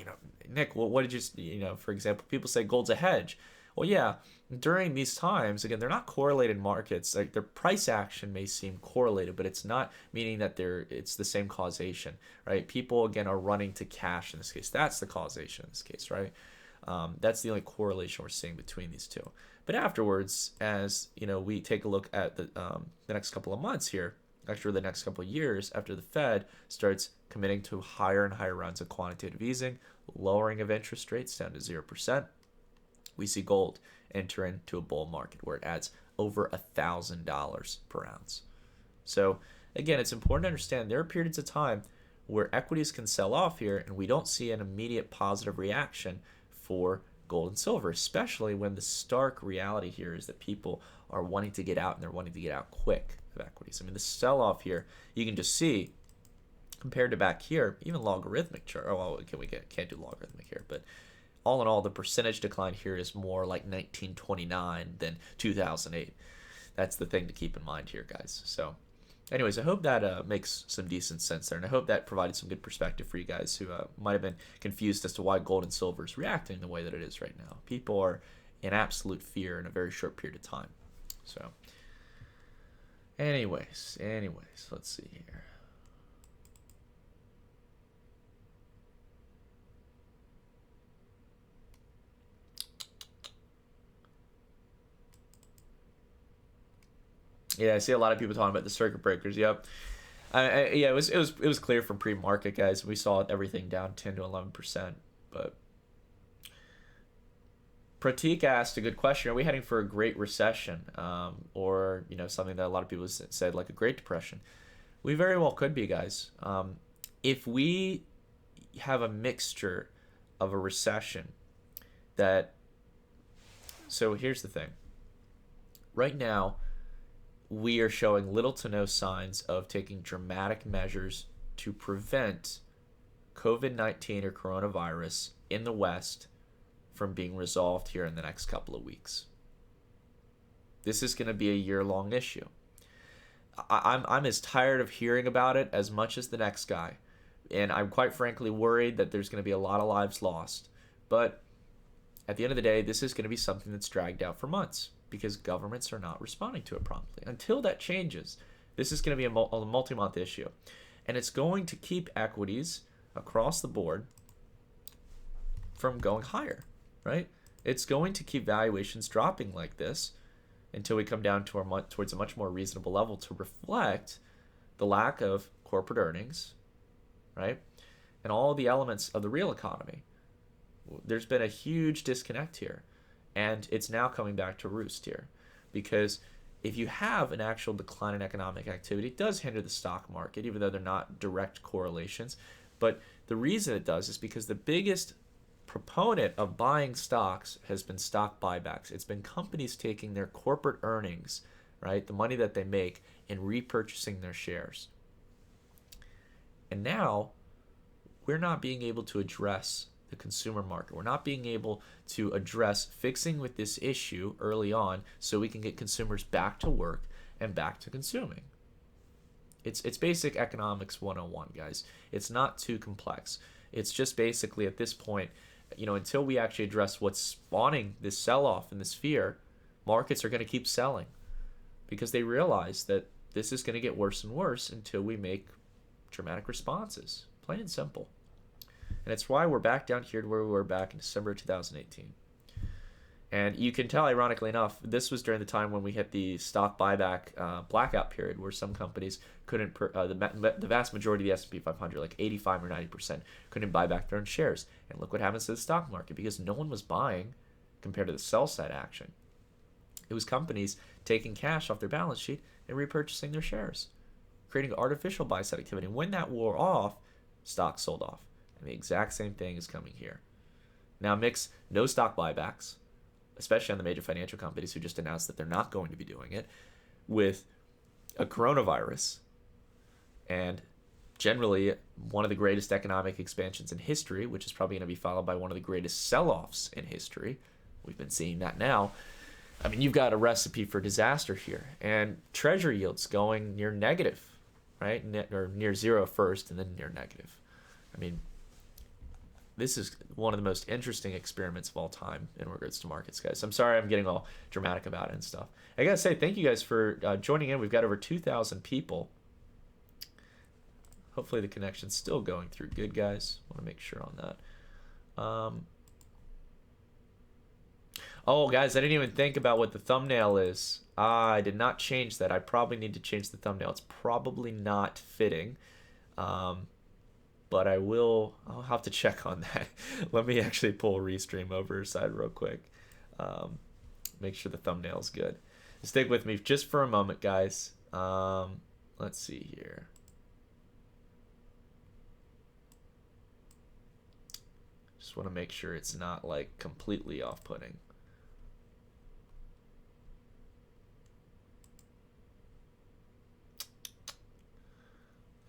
Nick, well, what did you, for example, people say gold's a hedge. Well, yeah, during these times, again, they're not correlated markets. Like their price action may seem correlated, but it's not meaning that it's the same causation, right? People, again, are running to cash in this case. That's the causation in this case, right? That's the only correlation we're seeing between these two. But afterwards, as we take a look at the next couple of months here, actually the next couple of years after the Fed starts committing to higher and higher rounds of quantitative easing, lowering of interest rates down to 0%, we see gold enter into a bull market where it adds over $1,000 per ounce. So again, it's important to understand there are periods of time where equities can sell off here and we don't see an immediate positive reaction for gold and silver, especially when the stark reality here is that people are wanting to get out and they're wanting to get out quick of equities. I mean, the sell-off here, you can just see compared to back here, even logarithmic chart. Oh, well, can't do logarithmic here, but all in all, the percentage decline here is more like 1929 than 2008. That's the thing to keep in mind here, guys. So anyways, I hope that makes some decent sense there, and I hope that provided some good perspective for you guys who might have been confused as to why gold and silver is reacting the way that it is right now. People are in absolute fear in a very short period of time. So anyways, let's see here. Yeah, I see a lot of people talking about the circuit breakers. Yep. Yeah, it was clear from pre-market, guys. We saw everything down 10 to 11%, but Pratik asked a good question. Are we heading for a great recession, or something that a lot of people said like a Great Depression? We very well could be, guys. If we have a mixture of a recession that, so here's the thing. Right now, we are showing little to no signs of taking dramatic measures to prevent COVID-19 or coronavirus in the West from being resolved here in the next couple of weeks. This is going to be a year-long issue. I'm as tired of hearing about it as much as the next guy. And I'm quite frankly worried that there's going to be a lot of lives lost. But at the end of the day, this is going to be something that's dragged out for months because governments are not responding to it promptly. Until that changes, this is going to be a multi-month issue. And it's going to keep equities across the board from going higher, right? It's going to keep valuations dropping like this until we come down to towards a much more reasonable level to reflect the lack of corporate earnings, right? And all the elements of the real economy. There's been a huge disconnect here, and it's now coming back to roost here, because if you have an actual decline in economic activity, it does hinder the stock market, even though they're not direct correlations. But the reason it does is because the biggest proponent of buying stocks has been stock buybacks. It's been companies taking their corporate earnings, right, the money that they make, and repurchasing their shares. And now we're not being able to address the consumer market. We're not being able to address fixing with this issue early on so we can get consumers back to work and back to consuming. It's basic economics 101, guys. It's not too complex. It's just basically at this point, until we actually address what's spawning this sell-off and this fear, markets are going to keep selling because they realize that this is going to get worse and worse until we make dramatic responses. Plain and simple. And it's why we're back down here to where we were back in December 2018. And you can tell, ironically enough, this was during the time when we hit the stock buyback blackout period, where some companies couldn't, the vast majority of the S&P 500, like 85 or 90%, couldn't buy back their own shares. And look what happens to the stock market, because no one was buying compared to the sell side action. It was companies taking cash off their balance sheet and repurchasing their shares, creating artificial buy side activity. And when that wore off, stocks sold off. And the exact same thing is coming here. Now mix no stock buybacks, especially on the major financial companies who just announced that they're not going to be doing it, with a coronavirus and generally one of the greatest economic expansions in history, which is probably going to be followed by one of the greatest sell-offs in history. We've been seeing that now. I mean, you've got a recipe for disaster here. And treasury yields going near negative, right? Or near zero first and then near negative. I mean, this is one of the most interesting experiments of all time in regards to markets, guys. I'm sorry I'm getting all dramatic about it and stuff. I gotta say, thank you guys for joining in. We've got over 2,000 people. Hopefully the connection's still going through good, guys. Want to make sure on that. Oh, guys, I didn't even think about what the thumbnail is. I did not change that. I probably need to change the thumbnail. It's probably not fitting. But I'll have to check on that. Let me actually pull Restream over side real quick. Make sure the thumbnail's good. Stick with me just for a moment, guys. Let's see here. Just want to make sure it's not like completely off-putting.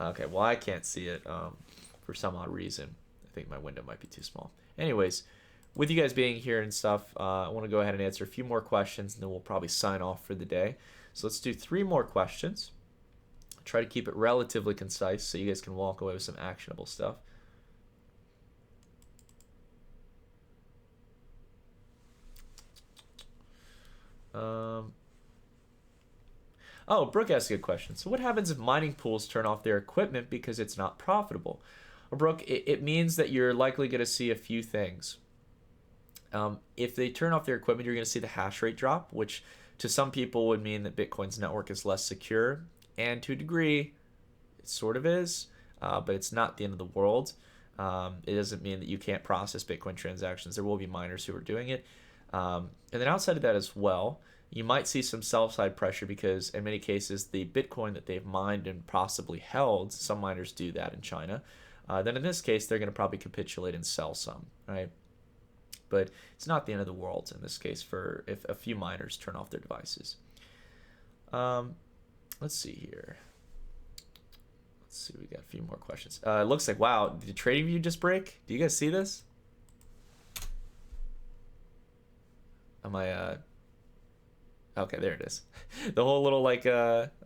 Okay, well, I can't see it for some odd reason. I think my window might be too small. Anyways, with you guys being here and stuff, I want to go ahead and answer a few more questions, and then we'll probably sign off for the day. So let's do 3 more questions. Try to keep it relatively concise so you guys can walk away with some actionable stuff. Oh, Brooke asked a good question. So what happens if mining pools turn off their equipment because it's not profitable? Well, Brooke, it means that you're likely going to see a few things. If they turn off their equipment, you're going to see the hash rate drop, which to some people would mean that Bitcoin's network is less secure. And to a degree, it sort of is, but it's not the end of the world. It doesn't mean that you can't process Bitcoin transactions. There will be miners who are doing it. And then outside of that as well, you might see some sell-side pressure because in many cases the Bitcoin that they've mined and possibly held, some miners do that in China, then in this case they're going to probably capitulate and sell some, right? But it's not the end of the world in this case for if a few miners turn off their devices. Let's see here. Let's see, we got a few more questions. It looks like, wow, did TradingView just break? Do you guys see this? Am I, okay, there it is. The whole little, like,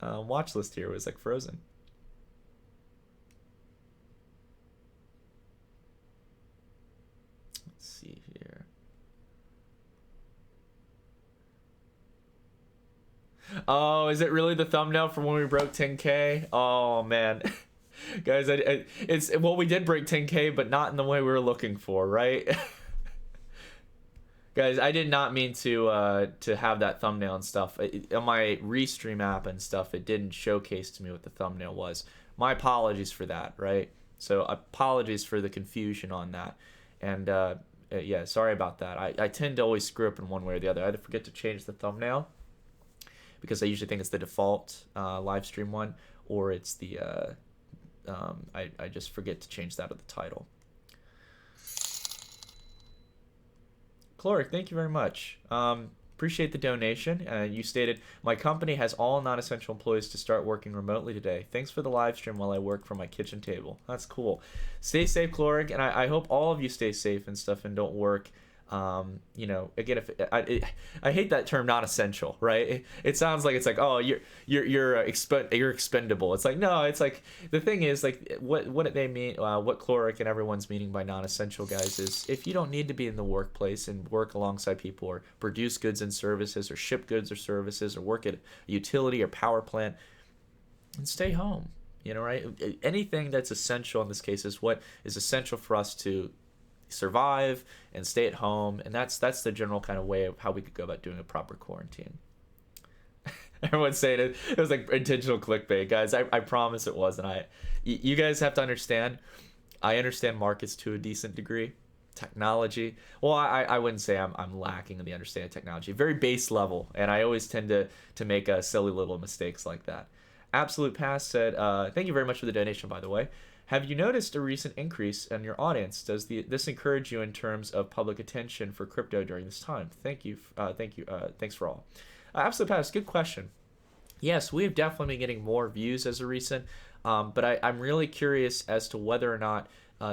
watch list here was, like, frozen. Let's see here. Oh, is it really the thumbnail from when we broke 10K? Oh, man. Guys, it's, well, we did break 10K, but not in the way we were looking for, right? Guys, I did not mean to have that thumbnail and stuff. On my Restream app and stuff, it didn't showcase to me what the thumbnail was. My apologies for that, right? So apologies for the confusion on that. And yeah, sorry about that. I tend to always screw up in one way or the other. I either forget to change the thumbnail, because I usually think it's the default live stream one, or it's the I just forget to change that of the title. Cloric, thank you very much. Appreciate the donation. You stated, my company has all non-essential employees to start working remotely today. Thanks for the live stream while I work from my kitchen table. That's cool. Stay safe, Cloric, and I hope all of you stay safe and stuff and don't work. You know, again, if I hate that term non-essential, right? It sounds like it's like, oh, you're expendable. It's like, no, it's like, the thing is, like, what they mean, what Cloric and everyone's meaning by non-essential, guys, is if you don't need to be in the workplace and work alongside people or produce goods and services or ship goods or services or work at a utility or power plant, and stay home, you know, right? Anything that's essential in this case is what is essential for us to survive and stay at home, and that's the general kind of way of how we could go about doing a proper quarantine. Everyone's saying it was like intentional clickbait, guys. I promise it wasn't. You guys have to understand, I understand markets to a decent degree. Technology, well, I wouldn't say I'm lacking in the understanding of technology, very base level, and I always tend to make silly little mistakes like that. Absolute Pass said, thank you very much for the donation, by the way. Have you noticed a recent increase in your audience? Does this encourage you in terms of public attention for crypto during this time? Thank you. Thanks for all. Absolute Pass, good question. Yes, we have definitely been getting more views as a recent, but I'm really curious as to whether or not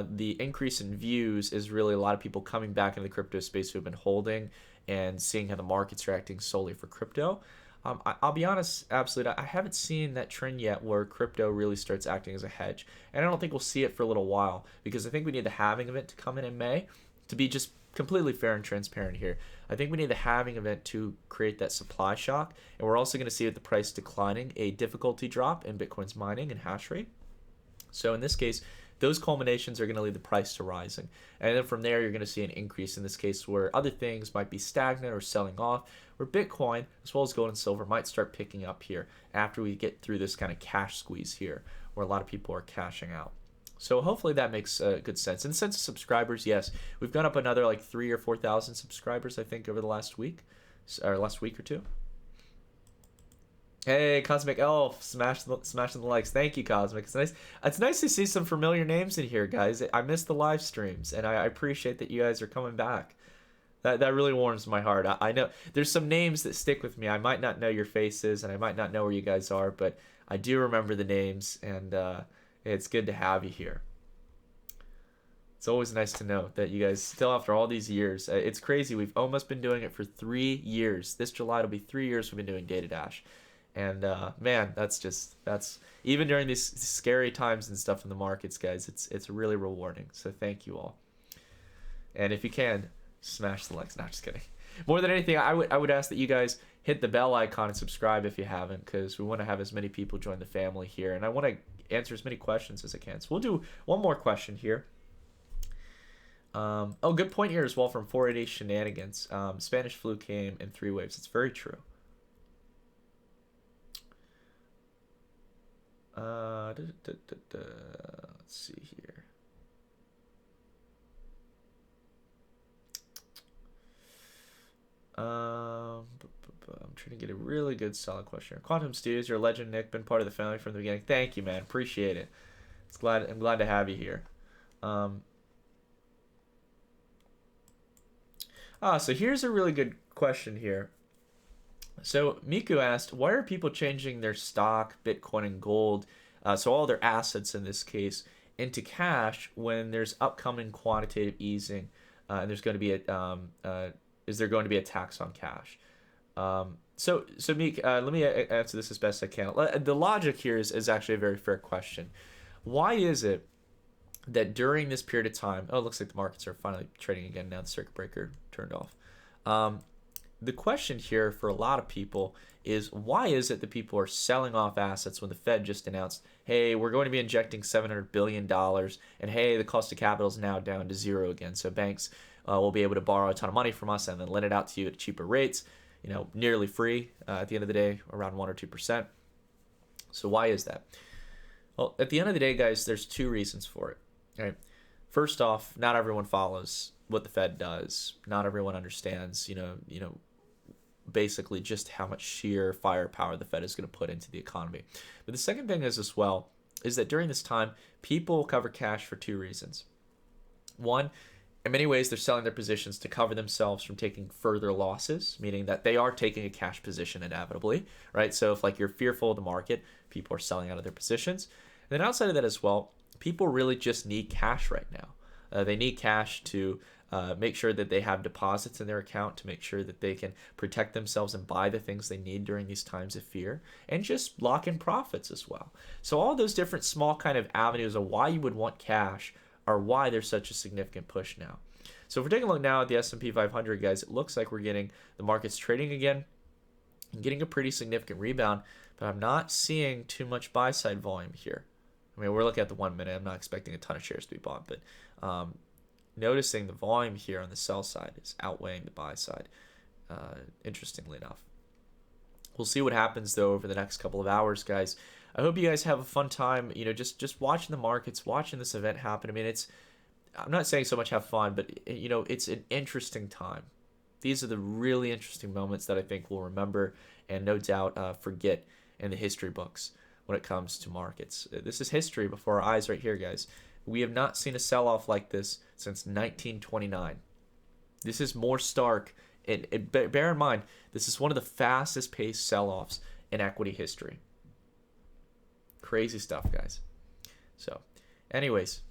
the increase in views is really a lot of people coming back into the crypto space who have been holding and seeing how the market's reacting solely for crypto. I'll be honest, absolutely, I haven't seen that trend yet where crypto really starts acting as a hedge. And I don't think we'll see it for a little while, because I think we need the halving event to come in May to be just completely fair and transparent here. I think we need the halving event to create that supply shock. And we're also going to see with the price declining a difficulty drop in Bitcoin's mining and hash rate. So in this case, those culminations are going to lead the price to rising. And then from there, you're going to see an increase in this case where other things might be stagnant or selling off, where Bitcoin, as well as gold and silver, might start picking up here after we get through this kind of cash squeeze here, where a lot of people are cashing out. So hopefully that makes good sense. In the sense of subscribers, yes, we've gone up another like 3,000 or 4,000 subscribers, I think, over the last week or two. Hey, Cosmic Elf, smashing the likes. Thank you, Cosmic. It's nice to see some familiar names in here, guys. I miss the live streams, and I appreciate that you guys are coming back. That really warms my heart. I know there's some names that stick with me. I might not know your faces, and I might not know where you guys are, but I do remember the names, and it's good to have you here. It's always nice to know that you guys still, after all these years, it's crazy. We've almost been doing it for 3 years. This July will be 3 years we've been doing Data Dash. And man, that's even during these scary times and stuff in the markets, guys, it's really rewarding. So thank you all. And if you can, smash the likes. Not just kidding. More than anything, I would ask that you guys hit the bell icon and subscribe if you haven't, because we want to have as many people join the family here, and I want to answer as many questions as I can. So we'll do one more question here. Oh, good point here as well from 488 Shenanigans. Spanish flu came in 3 waves. It's very true. Let's see here. I'm trying to get a really good solid question here. Quantum Studios, you're a legend, Nick. Been part of the family from the beginning. Thank you, man. Appreciate it. I'm glad to have you here. So here's a really good question here. So Miku asked, why are people changing their stock, Bitcoin, and gold, so all their assets in this case, into cash when there's upcoming quantitative easing, and there's going to be is there going to be a tax on cash? So Meek, let me answer this as best I can. The logic here is actually a very fair question. Why is it that during this period of time, oh, it looks like the markets are finally trading again now the circuit breaker turned off. The question here for a lot of people is, why is it that people are selling off assets when the Fed just announced, hey, we're going to be injecting $700 billion, and hey, the cost of capital is now down to zero again, so banks will be able to borrow a ton of money from us and then lend it out to you at cheaper rates, nearly free at the end of the day, around 1 or 2%. So why is that? Well, at the end of the day, guys, there's two reasons for it. All right. First off, not everyone follows what the Fed does. Not everyone understands, basically just how much sheer firepower the Fed is going to put into the economy. But the second thing is as well, is that during this time, people cover cash for two reasons. One, in many ways, they're selling their positions to cover themselves from taking further losses, meaning that they are taking a cash position inevitably, right? So if you're fearful of the market, people are selling out of their positions. And then outside of that as well, people really just need cash right now. They need cash to make sure that they have deposits in their account, to make sure that they can protect themselves and buy the things they need during these times of fear, and just lock in profits as well. So all those different small kind of avenues of why you would want cash are why there's such a significant push now. So if we're taking a look now at the S&P 500, guys, it looks like we're getting the markets trading again and getting a pretty significant rebound, but I'm not seeing too much buy-side volume here. I mean, we're looking at the 1 minute. I'm not expecting a ton of shares to be bought, but noticing the volume here on the sell side is outweighing the buy side, interestingly enough. We'll see what happens, though, over the next couple of hours, guys. I hope you guys have a fun time, just watching the markets, watching this event happen. I mean, I'm not saying so much have fun, but, it's an interesting time. These are the really interesting moments that I think we'll remember and no doubt forget in the history books when it comes to markets. This is history before our eyes right here, guys. We have not seen a sell-off like this since 1929. This is more stark. And bear in mind, this is one of the fastest-paced sell-offs in equity history. Crazy stuff, guys. So, anyways,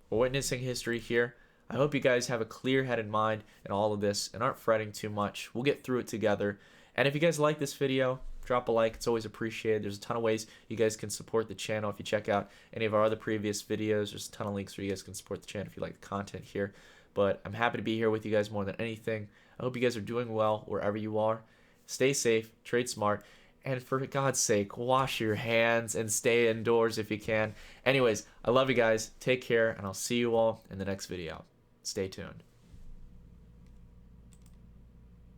we're witnessing history here. I hope you guys have a clear-headed mind in all of this and aren't fretting too much. We'll get through it together. And if you guys like this video, drop a like. It's always appreciated. There's a ton of ways you guys can support the channel. If you check out any of our other previous videos, there's a ton of links where you guys can support the channel if you like the content here. But I'm happy to be here with you guys more than anything. I hope you guys are doing well wherever you are. Stay safe, trade smart, and for God's sake, wash your hands and stay indoors if you can. Anyways, I love you guys. Take care, and I'll see you all in the next video. Stay tuned.